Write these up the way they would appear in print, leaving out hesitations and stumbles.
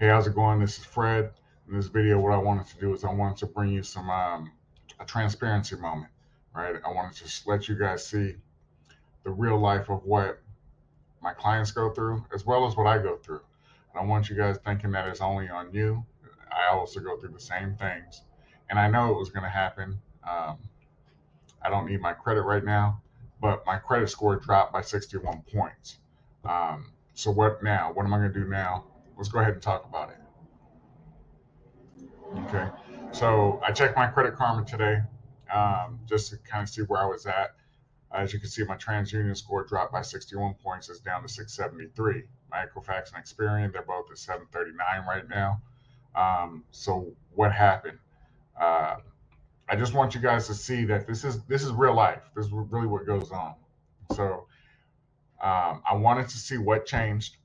Hey, how's it going? This is Fred. In this video, what I wanted to do is I wanted to bring you some a transparency moment, right? I wanted to just let you guys see the real life of what my clients go through, as well as what I go through. And I want you guys thinking that it's only on you. I also go through the same things, and I know it was going to happen. Um, I don't need my credit right now, but my credit score dropped by 61 points. So what now? What am I going to do now? Let's go ahead and talk about it. Okay. So I checked my Credit Karma today, just to kind of see where I was at. As you can see, my TransUnion score dropped by 61 points. It's down to 673. My Equifax and Experian, they're both at 739 right now. So what happened? Uh, I just want you guys to see that this is real life. This is really what goes on. So I wanted to see what changed.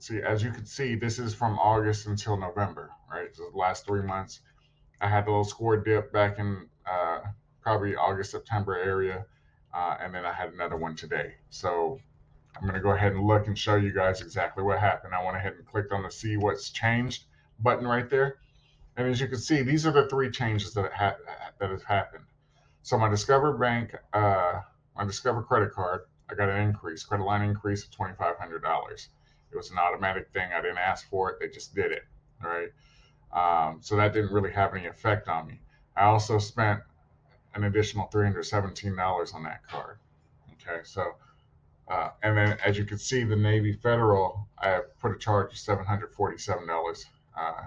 See, as you can see, this is from August until November, right? So the last 3 months. I had a little score dip back in probably August, September area, and then I had another one today. So I'm going to go ahead and look and show you guys exactly what happened. I went ahead and clicked on the see what's changed button right there. And as you can see, these are the three changes that has happened. So my Discover Bank, my Discover credit card, I got an increase, credit line increase of $2,500. It was an automatic thing. I didn't ask for it. They just did it. All right. So that didn't really have any effect on me. I also spent an additional $317 on that card. Okay, so and then as you can see, the Navy Federal, I put a charge of $747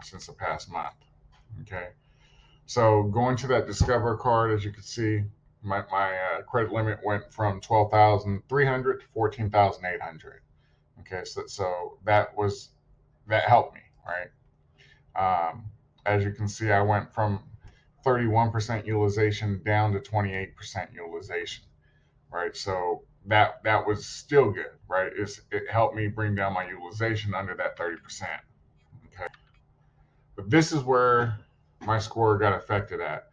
since the past month. Okay, so going to that Discover card, as you can see, my credit limit went from 12,300 to 14,800. Okay, so that helped me, right? As you can see, I went from 31% utilization down to 28% utilization, right? So that was still good, right? It helped me bring down my utilization under that 30%. Okay, but this is where my score got affected at.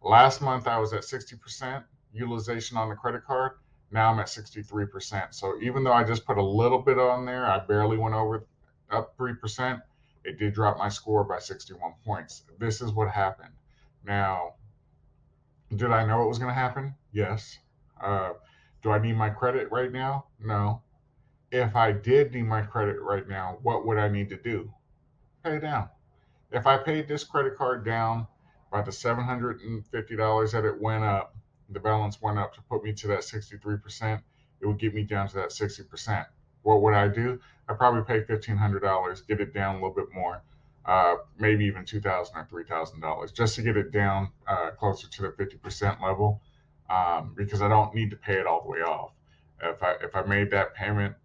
Last month I was at 60% utilization on the credit card. Now I'm at 63%. So even though I just put a little bit on there, I barely went over up 3%. It did drop my score by 61 points. This is what happened. Now, did I know it was going to happen? Yes. Uh, do I need my credit right now? No. If I did need my credit right now, what would I need to do? Pay it down. If I paid this credit card down by the $750 that it went up, the balance went up to put me to that 63%, it would get me down to that 60%. What would I do? I'd probably pay $1,500, get it down a little bit more, maybe even $2,000 or $3,000, just to get it down closer to the 50% level, because I don't need to pay it all the way off. If I made that payment,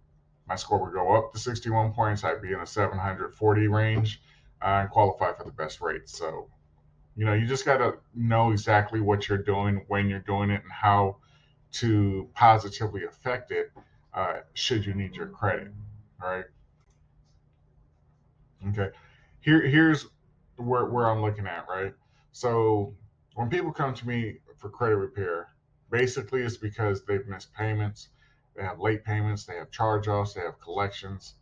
my score would go up to 61 points. I'd be in a 740 range and qualify for the best rate. So, you just got to know exactly what you're doing, when you're doing it, and how to positively affect it should you need your credit. All right. Okay. Here's where I'm looking at, right? So when people come to me for credit repair, basically it's because they've missed payments, they have late payments, they have charge-offs, they have collections.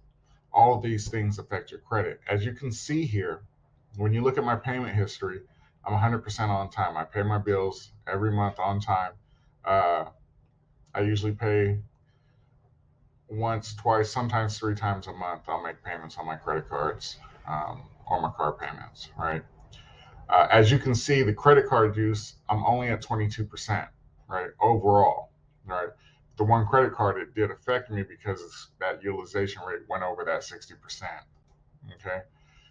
All of these things affect your credit. As you can see here, when you look at my payment history, I'm 100% on time. I pay my bills every month on time. Uh, I usually pay once, twice, sometimes 3 times a month. I'll make payments on my credit cards or my car payments, right? As you can see, the credit card use, I'm only at 22%, right? Overall, right? The one credit card, it did affect me because that utilization rate went over that 60%. Okay.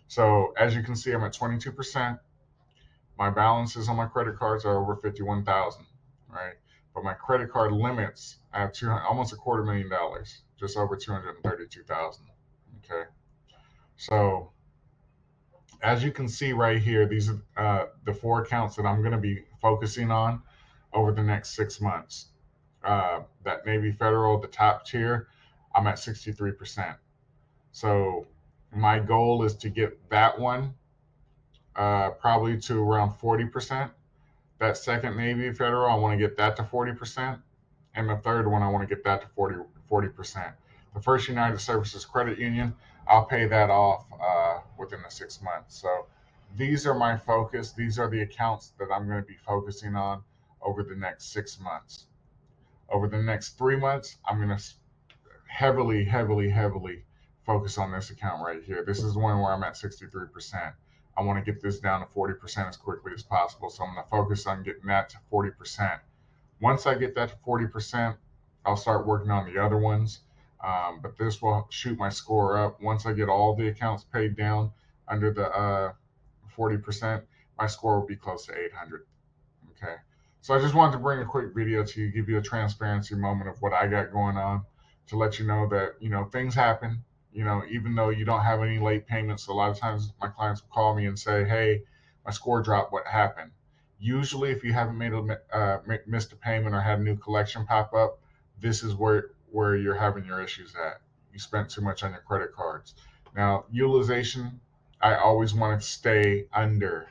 So as you can see, I'm at 22%. My balances on my credit cards are over 51,000, right? But my credit card limits, I have almost $250,000, just over 232,000. Okay. So as you can see right here, these are the 4 accounts that I'm going to be focusing on over the next 6 months. That Navy Federal, the top tier, I'm at 63%. So my goal is to get that one probably to around 40%. That second Navy Federal, I want to get that to 40%. And the third one, I want to get that to 40%. The First United Services Credit Union, I'll pay that off within the 6 months. So these are my focus. These are the accounts that I'm going to be focusing on over the next 6 months. Over the next 3 months, I'm going to heavily focus on this account right here. This is the one where I'm at 63%. I want to get this down to 40% as quickly as possible. So I'm going to focus on getting that to 40%. Once I get that to 40%, I'll start working on the other ones. But this will shoot my score up. Once I get all the accounts paid down under the 40%, my score will be close to 800. Okay. So I just wanted to bring a quick video to you, give you a transparency moment of what I got going on, to let you know that, things happen. Even though you don't have any late payments, a lot of times my clients will call me and say, hey, my score dropped, what happened? Usually, if you haven't missed a payment or had a new collection pop up, this is where you're having your issues at. You spent too much on your credit cards. Now, utilization, I always want to stay under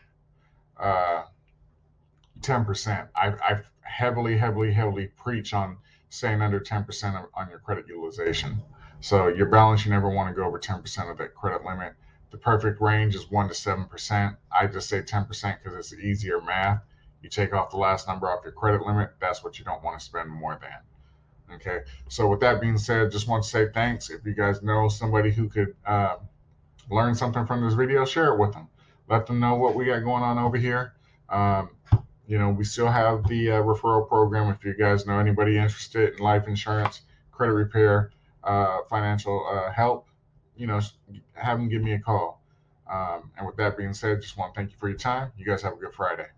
10%. I've heavily preach on staying under 10% on your credit utilization. So your balance, you never want to go over 10% of that credit limit. The perfect range is 1 to 7%. I just say 10% because it's easier math. You take off the last number off your credit limit. That's what you don't want to spend more than. Okay. So with that being said, just want to say thanks. If you guys know somebody who could learn something from this video, share it with them. Let them know what we got going on over here. We still have the referral program. If you guys know anybody interested in life insurance, credit repair, financial help, have them give me a call. And with that being said, just want to thank you for your time. You guys have a good Friday.